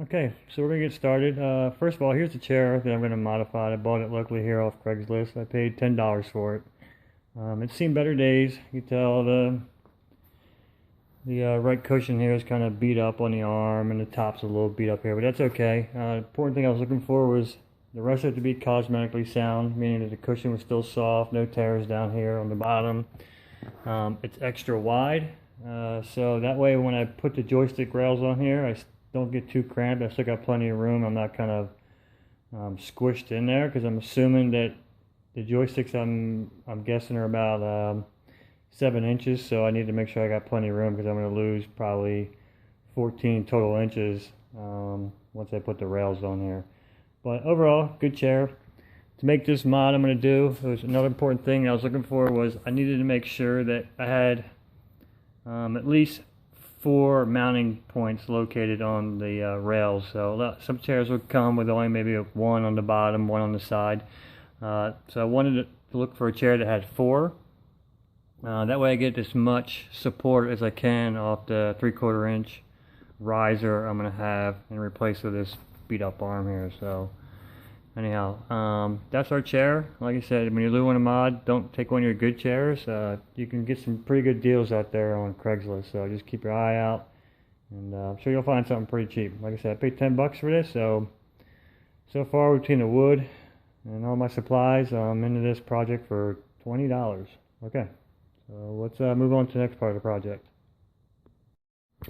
Okay, so we're gonna get started. First of all, here's the chair that I'm gonna modify. I bought it locally here off Craigslist. I paid $10 for it. It's seen better days. You can tell the right cushion here is kind of beat up on the arm, and the top's a little beat up here, but that's okay. Important thing I was looking for was the rest of it to be cosmetically sound, meaning that the cushion was still soft, no tears down here on the bottom. It's extra wide, so that way when I put the joystick rails on here, I don't get too cramped. I still got plenty of room. I'm not kind of squished in there because I'm assuming that the joysticks I'm guessing are about 7 inches, so I need to make sure I got plenty of room because I'm going to lose probably 14 total inches once I put the rails on here. But overall, good chair. To make this mod I'm going to do, it was another important thing I was looking for was I needed to make sure that I had at least 4 mounting points located on the rails. So some chairs would come with only maybe one on the bottom, one on the side. So I wanted to look for a chair that had 4. That way I get as much support as I can off the 3/4 inch riser I'm going to have and replace with this beat up arm here. So anyhow, that's our chair. Like I said, when you're doing a mod, don't take one of your good chairs. You can get some pretty good deals out there on Craigslist, so just keep your eye out, and I'm sure you'll find something pretty cheap. Like I said, I paid $10 for this, so far between the wood and all my supplies, I'm into this project for $20. Okay, so let's move on to the next part of the project.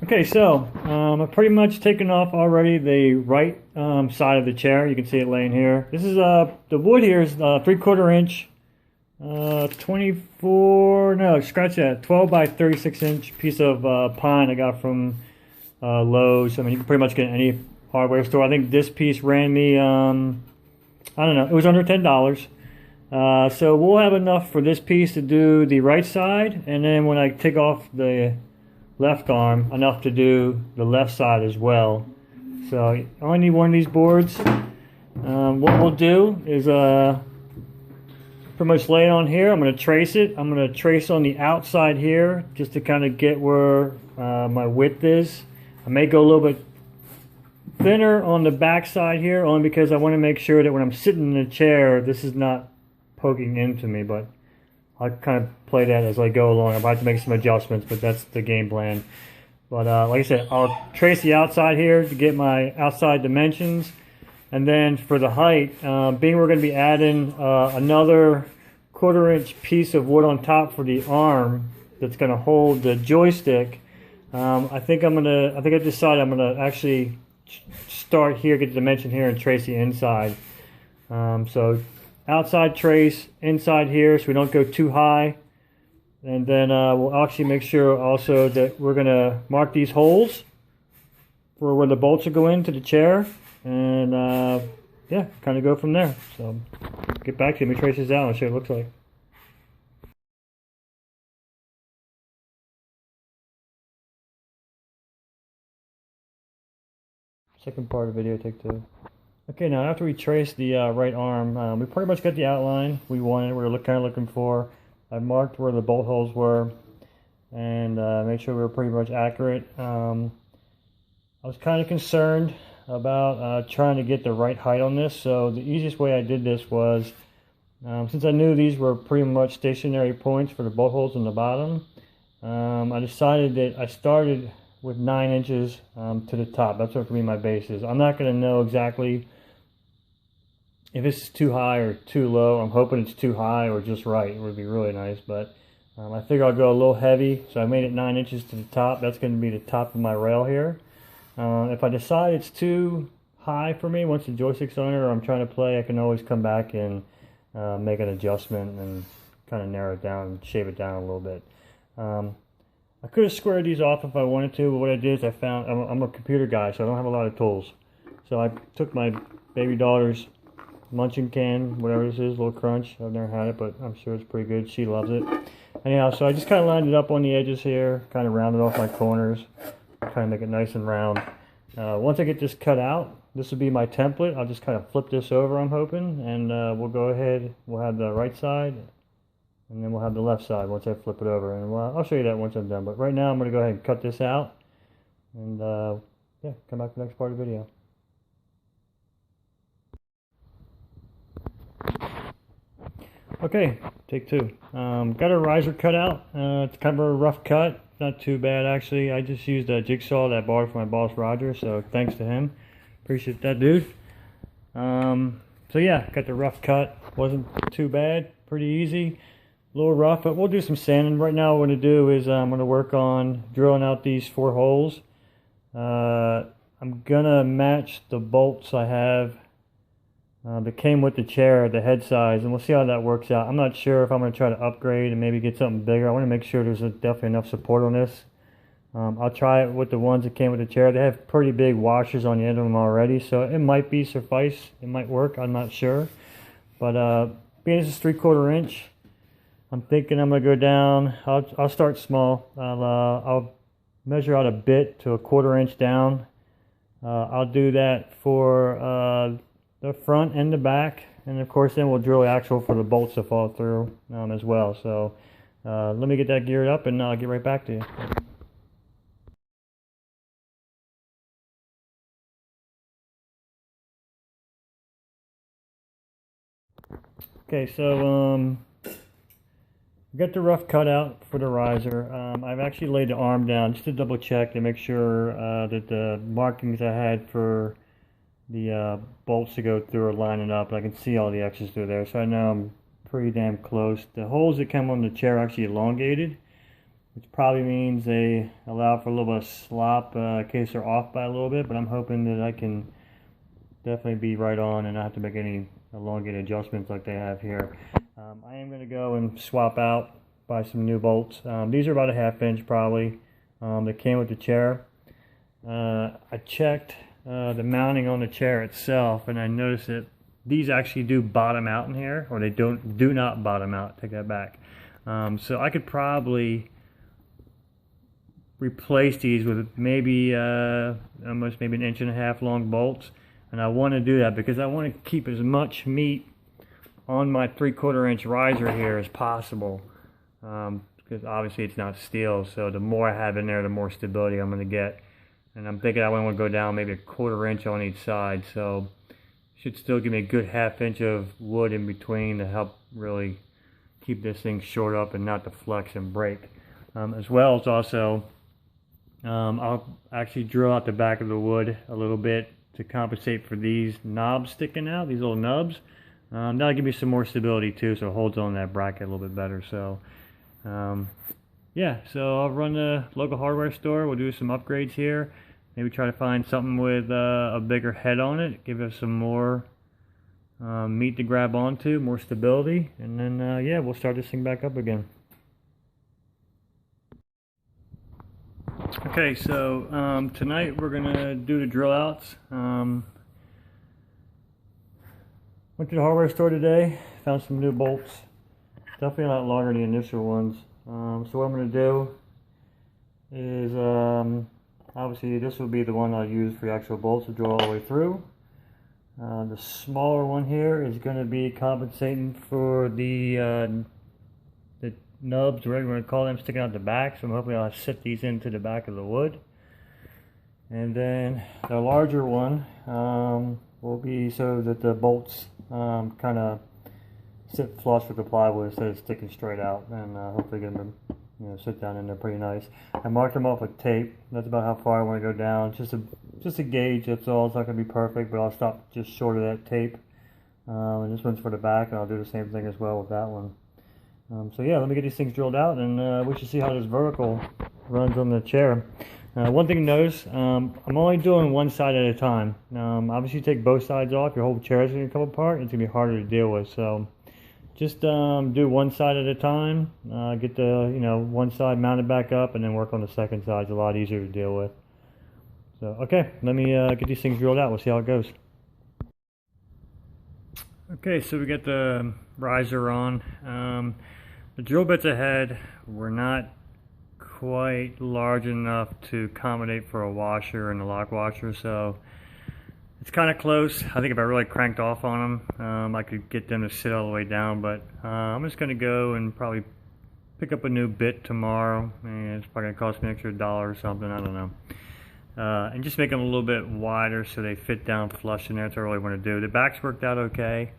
Okay, so I've pretty much taken off already the right side of the chair. You can see it laying here. This is the wood here is 3/4 inch, 24. No, scratch that. 12 by 36 inch piece of pine I got from Lowe's. I mean, you can pretty much get any hardware store. I think this piece ran me I don't know. It was under $10. So we'll have enough for this piece to do the right side, and then when I take off the left arm, enough to do the left side as well. So I only need one of these boards. What we'll do is pretty much lay it on here. I'm going to trace it. I'm going to trace on the outside here just to kind of get where my width is. I may go a little bit thinner on the back side here, only because I want to make sure that when I'm sitting in the chair, this is not poking into me, but I'll kind of play that as I go along. I might have to make some adjustments, but that's the game plan. But like I said, I'll trace the outside here to get my outside dimensions. And then for the height, being we're going to be adding another 1/4 inch piece of wood on top for the arm that's going to hold the joystick. I think I decided I'm going to actually start here, get the dimension here, and trace the inside. So outside trace, inside here, so we don't go too high. And then we'll actually make sure also that we're going to mark these holes for where the bolts will go into the chair. And yeah, kind of go from there. So get back to you. Let me trace this out and show you what it looks like. Second part of the video, take 2. Okay, now after we trace the right arm, we pretty much got the outline we wanted. We were kind of looking for. I marked where the bolt holes were and made sure we were pretty much accurate. I was kind of concerned about trying to get the right height on this, so the easiest way I did this was, since I knew these were pretty much stationary points for the bolt holes in the bottom, I decided that I started with 9 inches to the top. That's what going to be my base is. I'm not going to know exactly if this is too high or too low. I'm hoping it's too high or just right. It would be really nice, but I figure I'll go a little heavy, so I made it 9 inches to the top. That's going to be the top of my rail here. If I decide it's too high for me, once the joystick's on it or I'm trying to play, I can always come back and make an adjustment and kind of narrow it down and shave it down a little bit. I could have squared these off if I wanted to, but what I did is I found, I'm a computer guy, so I don't have a lot of tools. So I took my baby daughter's munching can, whatever this is, Little Crunch. I've never had it, but I'm sure it's pretty good. She loves it. Anyhow, so I just kind of lined it up on the edges here, kind of rounded off my corners, kind of make it nice and round. Once I get this cut out, this will be my template. I'll just kind of flip this over, I'm hoping, and we'll go ahead. We'll have the right side, and then we'll have the left side once I flip it over. And I'll show you that once I'm done. But right now, I'm going to go ahead and cut this out, and yeah, come back to the next part of the video. Okay, take two. Got a riser cut out. It's kind of a rough cut. Not too bad actually. I just used a jigsaw that I borrowed from my boss Roger, so thanks to him. Appreciate that, dude. So yeah, got the rough cut. Wasn't too bad. Pretty easy. A little rough, but we'll do some sanding. Right now what I'm going to do is I'm going to work on drilling out these 4 holes. I'm going to match the bolts I have that came with the chair, the head size, and we'll see how that works out. I'm not sure if I'm going to try to upgrade and maybe get something bigger. I want to make sure there's definitely enough support on this. I'll try it with the ones that came with the chair. They have pretty big washers on the end of them already, so it might be suffice. It might work. I'm not sure. But being this is 3/4 inch, I'm thinking I'm going to go down. I'll start small. I'll measure out a bit to 1/4 inch down. I'll do that for the front and the back, and of course then we'll drill the axle for the bolts to fall through as well. So let me get that geared up and I'll get right back to you. Okay, so got the rough cutout for the riser. I've actually laid the arm down just to double check to make sure that the markings I had for the bolts to go through are lining up. I can see all the X's through there, so I know I'm pretty damn close. The holes that come on the chair are actually elongated, which probably means they allow for a little bit of slop in case they're off by a little bit, but I'm hoping that I can definitely be right on and not have to make any elongated adjustments like they have here. I am going to go and swap out, buy some new bolts. These are about a 1/2 inch probably. They came with the chair. I checked the mounting on the chair itself, and I noticed that these actually do bottom out in here, or they do not bottom out. Take that back. So I could probably replace these with maybe almost maybe 1.5 inch long bolts, and I want to do that because I want to keep as much meat on my 3/4 inch riser here as possible, because obviously it's not steel, so the more I have in there the more stability I'm going to get. And I'm thinking I want to go down maybe 1/4 inch on each side, so should still give me a good 1/2 inch of wood in between to help really keep this thing short up and not to flex and break. As well as also I'll actually drill out the back of the wood a little bit to compensate for these knobs sticking out, these little nubs. That'll give me some more stability too, so it holds on that bracket a little bit better. So yeah, so I'll run the local hardware store. We'll do some upgrades here. Maybe try to find something with a bigger head on it, give us some more meat to grab onto, more stability, and then yeah, we'll start this thing back up again. Okay, so tonight we're gonna do the drill outs. Went to the hardware store today, found some new bolts. Definitely a lot longer than the initial ones. So what I'm going to do is, obviously this will be the one I'll use for the actual bolts to drill all the way through. The smaller one here is going to be compensating for the nubs, whatever you want to call them, sticking out the back. So hopefully I'll set these into the back of the wood. And then the larger one will be so that the bolts kind of sit flush with the plywood instead of sticking straight out, and hopefully get them to sit down in there pretty nice. I marked them off with tape. That's about how far I want to go down. Just a gauge. That's all. It's not going to be perfect, but I'll stop just short of that tape. And this one's for the back, and I'll do the same thing as well with that one. So yeah, let me get these things drilled out, and we should see how this vertical runs on the chair. One thing to notice, I'm only doing one side at a time. Obviously, you take both sides off, your whole chair is going to come apart. It's going to be harder to deal with. So just do one side at a time. Get the one side mounted back up, and then work on the second side. It's a lot easier to deal with. So okay, let me get these things drilled out. We'll see how it goes. Okay, so we got the riser on. The drill bits ahead were not quite large enough to accommodate for a washer and a lock washer, so it's kind of close. I think if I really cranked off on them, I could get them to sit all the way down, but I'm just going to go and probably pick up a new bit tomorrow, and it's probably going to cost me an extra $1 or something, I don't know. And just make them a little bit wider so they fit down flush in there. That's what I really want to do. The back's worked out okay,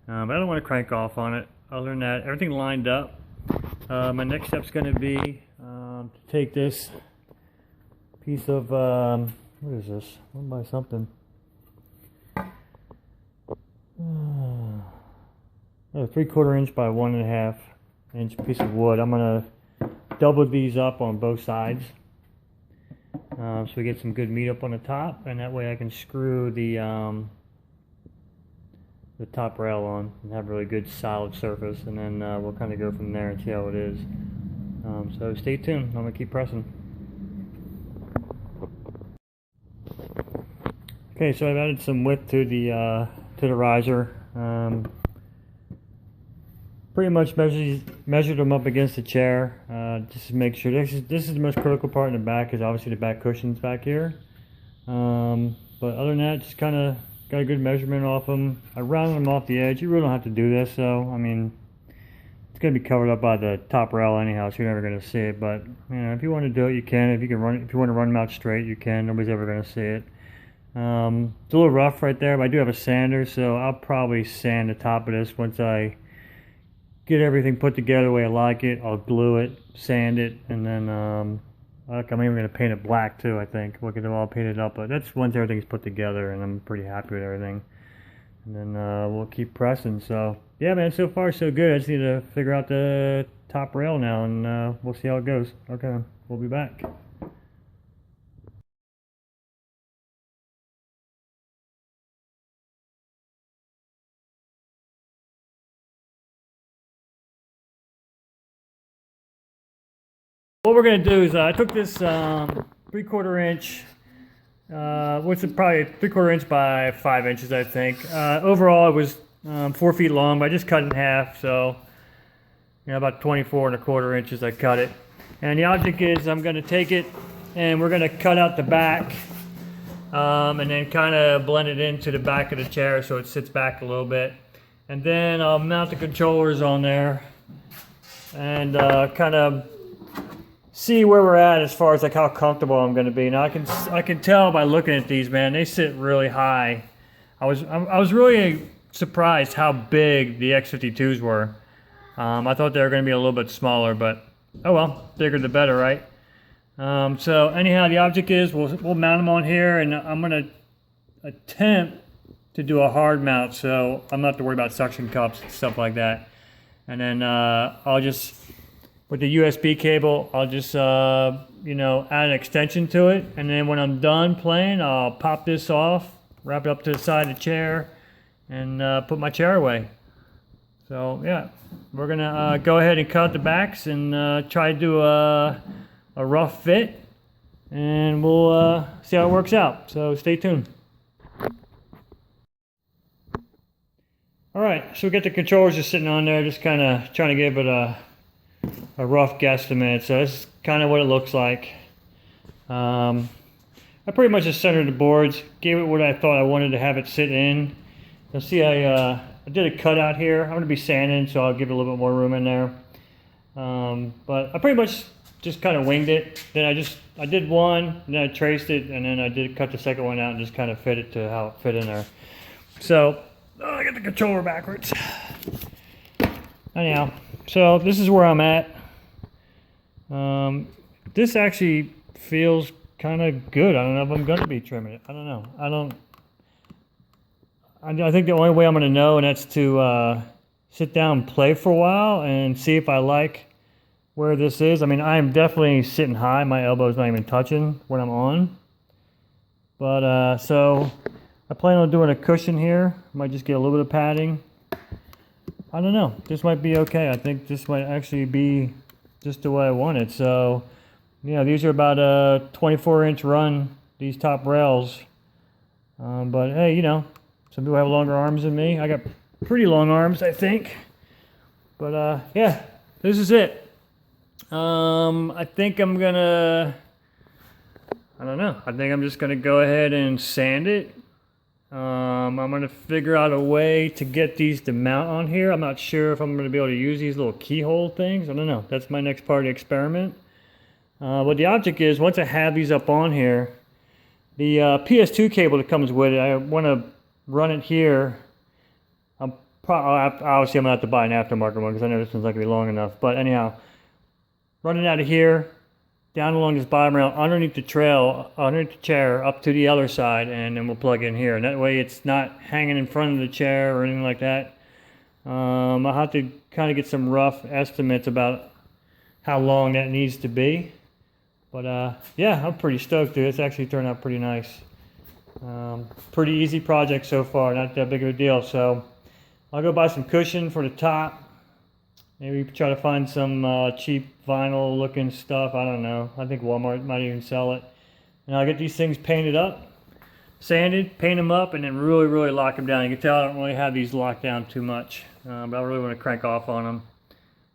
but I don't want to crank off on it. other than that, everything lined up. My next step's going to be to take this piece of, what is this? I want to buy something. A 3/4 inch by 1.5 inch piece of wood. I'm going to double these up on both sides. So we get some good meat up on the top, and that way I can screw the top rail on and have a really good solid surface, and then we'll kind of go from there and see how it is. So stay tuned. I'm going to keep pressing. Okay, so I've added some width to the riser. Pretty much measured them up against the chair, just to make sure. This is the most critical part in the back, is obviously the back cushions back here. But other than that, just kind of got a good measurement off them. I rounded them off the edge. You really don't have to do this, though. I mean, it's going to be covered up by the top rail anyhow, so you're never going to see it. But you know, if you want to do it, you can. If you want to run them out straight, you can. Nobody's ever going to see it. It's a little rough right there, but I do have a sander, so I'll probably sand the top of this once I get everything put together the way I like it. I'll glue it, sand it, and then I'm even going to paint it black too, I think. We'll get it all painted up, but that's once everything's put together, and I'm pretty happy with everything. And then we'll keep pressing. So yeah, man, so far so good. I just need to figure out the top rail now, and we'll see how it goes. Okay, we'll be back. What we're going to do is I took this 3/4 inch, what's it, probably 3/4 inch by 5 inches, I think. Overall, it was 4 feet long, but I just cut it in half, so you know, about 24 1/4 inches I cut it. And the object is I'm going to take it and we're going to cut out the back, and then kind of blend it into the back of the chair so it sits back a little bit. And then I'll mount the controllers on there and kind of see where we're at as far as like how comfortable I'm going to be. Now I can tell by looking at these, man, they sit really high. I was really surprised how big the X52s were. I thought they were going to be a little bit smaller, but oh well, bigger the better, right? So anyhow, the object is we'll mount them on here, and I'm going to attempt to do a hard mount, so I'm not have to worry about suction cups and stuff like that. And then I'll just, with the USB cable, I'll just, you know, add an extension to it. And then when I'm done playing, I'll pop this off, wrap it up to the side of the chair, and put my chair away. So, yeah, we're going to go ahead and cut the backs and try to do a rough fit. And we'll see how it works out. So, stay tuned. All right, so we got the controllers just sitting on there, just kind of trying to give it a rough guesstimate. So this is kind of what it looks like. I pretty much just centered the boards, gave it what I thought I wanted to have it sit in. You'll see I did a cutout here. I'm going to be sanding, so I'll give it a little bit more room in there. But I pretty much just kind of winged it. Then I did one, and then I traced it, and then I did cut the second one out and just kind of fit it to how it fit in there. So I got the controller backwards. Anyhow, so this is where I'm at. This actually feels kind of good. I don't know if I'm going to be trimming it. I don't know. I think the only way I'm going to know, and that's to sit down and play for a while and see if I like where this is. I mean, I'm definitely sitting high. My elbow's not even touching when I'm on. But so I plan on doing a cushion here. Might just get a little bit of padding. I don't know. This might be okay. I think this might actually be just the way I want it. So, yeah, these are about a 24-inch run, these top rails. But, hey, you know, some people have longer arms than me. I got pretty long arms, I think. But, yeah, this is it. I think I'm going to, I don't know. I think I'm just going to go ahead and sand it. I'm going to figure out a way to get these to mount on here. I'm not sure if I'm going to be able to use these little keyhole things. I don't know. That's my next part of the experiment. What the object is, once I have these up on here, the PS2 cable that comes with it, I want to run it here. I'm Obviously I'm gonna have to buy an aftermarket one because I know this one's not gonna be long enough. But anyhow, running out of here, down along this bottom rail, underneath the trail, underneath the chair, up to the other side, and then we'll plug in here. And that way it's not hanging in front of the chair or anything like that. I'll have to kind of get some rough estimates about how long that needs to be. But yeah, I'm pretty stoked, dude. It's actually turned out pretty nice. Pretty easy project so far, not that big of a deal. So I'll go buy some cushion for the top. Maybe try to find some cheap vinyl looking stuff. I don't know. I think Walmart might even sell it. And I'll get these things painted up, sanded, paint them up, and then really lock them down. You can tell I don't really have these locked down too much, but I really want to crank off on them.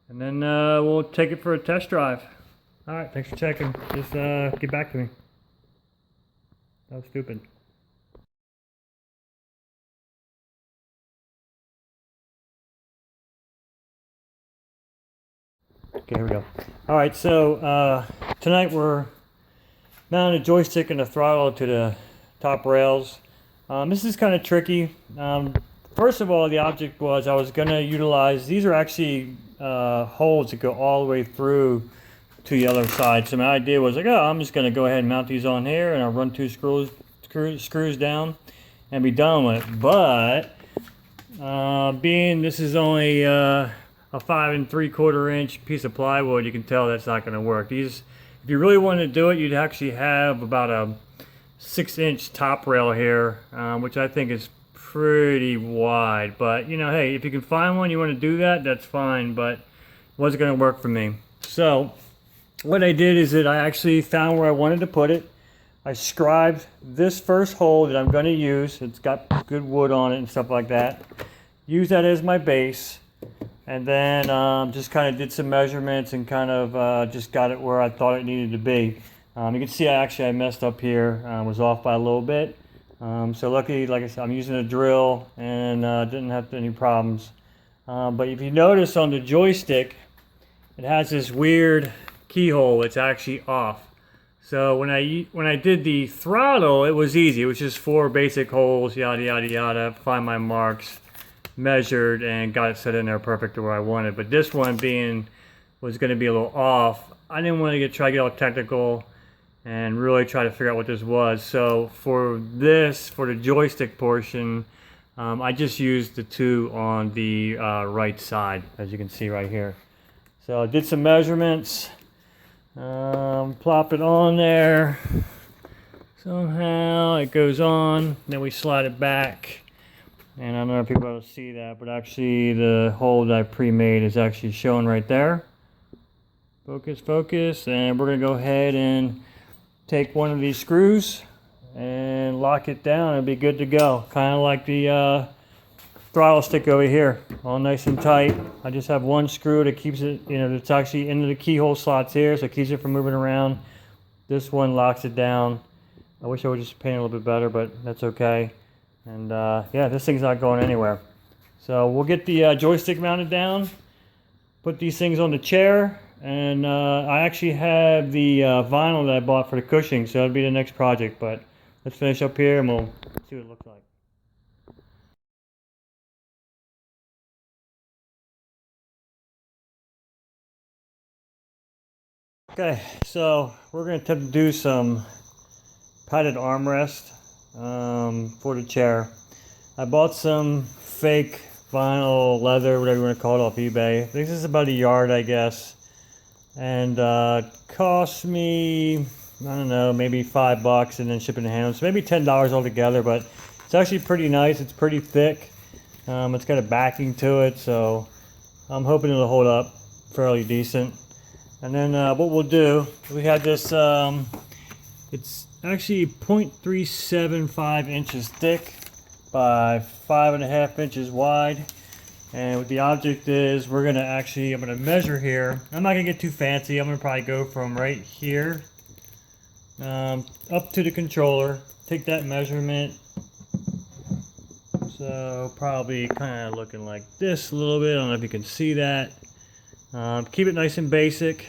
And then we'll take it for a test drive. All right, thanks for checking. Just get back to me. That was stupid. Okay, here we go. All right, so tonight we're mounting a joystick and a throttle to the top rails. This is kind of tricky. First of all, the object was I was going to utilize, these are actually holes that go all the way through to the other side. So my idea was like, oh, I'm just going to go ahead and mount these on here, and I'll run two screws down and be done with it. But being this is only a 5 3/4 inch piece of plywood, you can tell that's not going to work. These, if you really wanted to do it, you'd actually have about a 6-inch top rail here, which I think is pretty wide. But you know, hey, if you can find one, you want to do that, that's fine. But it wasn't going to work for me. So what I did is that I actually found where I wanted to put it. I scribed this first hole that I'm going to use. It's got good wood on it and stuff like that. Use that as my base. And then just kind of did some measurements and kind of just got it where I thought it needed to be. You can see I messed up here, was off by a little bit. So luckily, like I said, I'm using a drill and didn't have any problems. But if you notice on the joystick, it has this weird keyhole. It's actually off. So when I did the throttle, it was easy. It was just 4 basic holes, yada yada yada. Find my marks, measured, and got it set in there perfect to where I wanted. But this one was going to be a little off. I didn't want to try to get all technical and really try to figure out what this was. So for the joystick portion, I just used the 2 on the right side, as you can see right here. So I did some measurements, plop it on there. Somehow it goes on, then we slide it back. And I don't know if people are able to see that, but actually the hole that I pre-made is actually shown right there. Focus, focus, and we're going to go ahead and take one of these screws and lock it down and be good to go. Kind of like the throttle stick over here, all nice and tight. I just have one screw that keeps it, you know, it's actually into the keyhole slots here, so it keeps it from moving around. This one locks it down. I wish I would just paint it a little bit better, but that's okay. And yeah, this thing's not going anywhere. So we'll get the joystick mounted down, put these things on the chair, and I actually have the vinyl that I bought for the cushioning, so that'll be the next project. But let's finish up here and we'll see what it looks like. Okay, so we're going to attempt to do some padded armrest for the chair. I bought some fake vinyl, leather, whatever you want to call it, off eBay. I think this is about $1 yard, I guess. And cost me, I don't know, maybe $5 and then shipping and handling. So maybe $10 altogether, but it's actually pretty nice. It's pretty thick. It's got a backing to it, so I'm hoping it'll hold up fairly decent. And then what we'll do, we have this, it's actually 0.375 inches thick by 5.5 inches wide. And what the object is, I'm going to measure here. I'm not going to get too fancy. I'm going to probably go from right here up to the controller. Take that measurement. So probably kind of looking like this a little bit. I don't know if you can see that. Keep it nice and basic.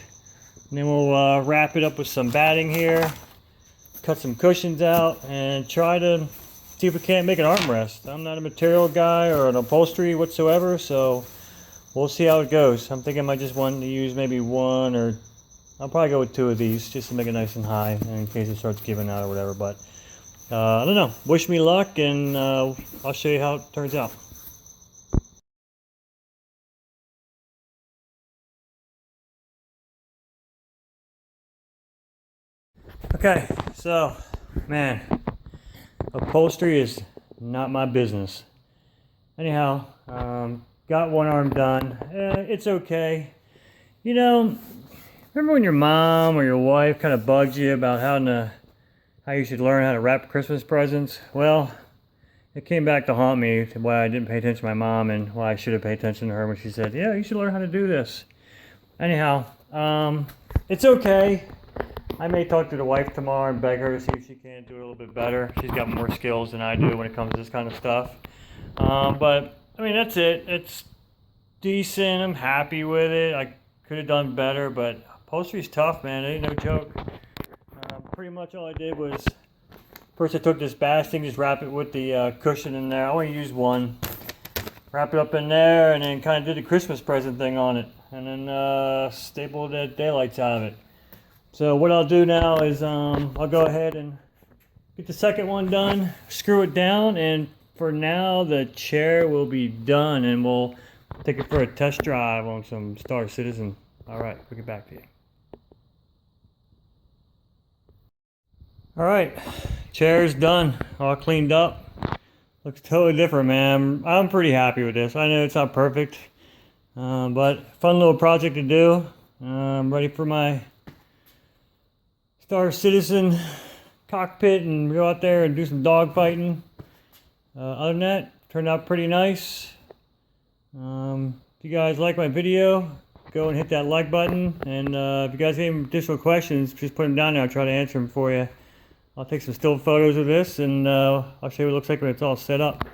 And then we'll wrap it up with some batting here. Cut some cushions out and try to see if we can't make an armrest. I'm not a material guy or an upholstery whatsoever, so we'll see how it goes. I'm thinking I might just want to use maybe one, or I'll probably go with two of these just to make it nice and high in case it starts giving out or whatever. But I don't know. Wish me luck, and I'll show you how it turns out. Okay, so man, upholstery is not my business. Anyhow, got one arm done. It's okay. You know, remember when your mom or your wife kind of bugs you about how you should learn how to wrap Christmas presents? Well, it came back to haunt me why I didn't pay attention to my mom and why I should have paid attention to her when she said, yeah, you should learn how to do this. Anyhow, it's okay. I may talk to the wife tomorrow and beg her to see if she can do it a little bit better. She's got more skills than I do when it comes to this kind of stuff. But, I mean, that's it. It's decent. I'm happy with it. I could have done better, but upholstery's tough, man. It ain't no joke. Pretty much all I did was, first I took this basting, just wrap it with the cushion in there. I only used one. Wrap it up in there, and then kind of did the Christmas present thing on it. And then stapled the daylights out of it. So what I'll do now is I'll go ahead and get the second one done, screw it down, and for now the chair will be done, and we'll take it for a test drive on some Star Citizen. All right, we'll get back to you. All right, chair's done, all cleaned up. Looks totally different, man. I'm pretty happy with this. I know it's not perfect, but fun little project to do. I'm ready for my Star Citizen cockpit and go out there and do some dog fighting. Other than that, turned out pretty nice. If you guys like my video, go and hit that like button. And if you guys have any additional questions, just put them down there. I'll try to answer them for you. I'll take some still photos of this, and I'll show you what it looks like when it's all set up.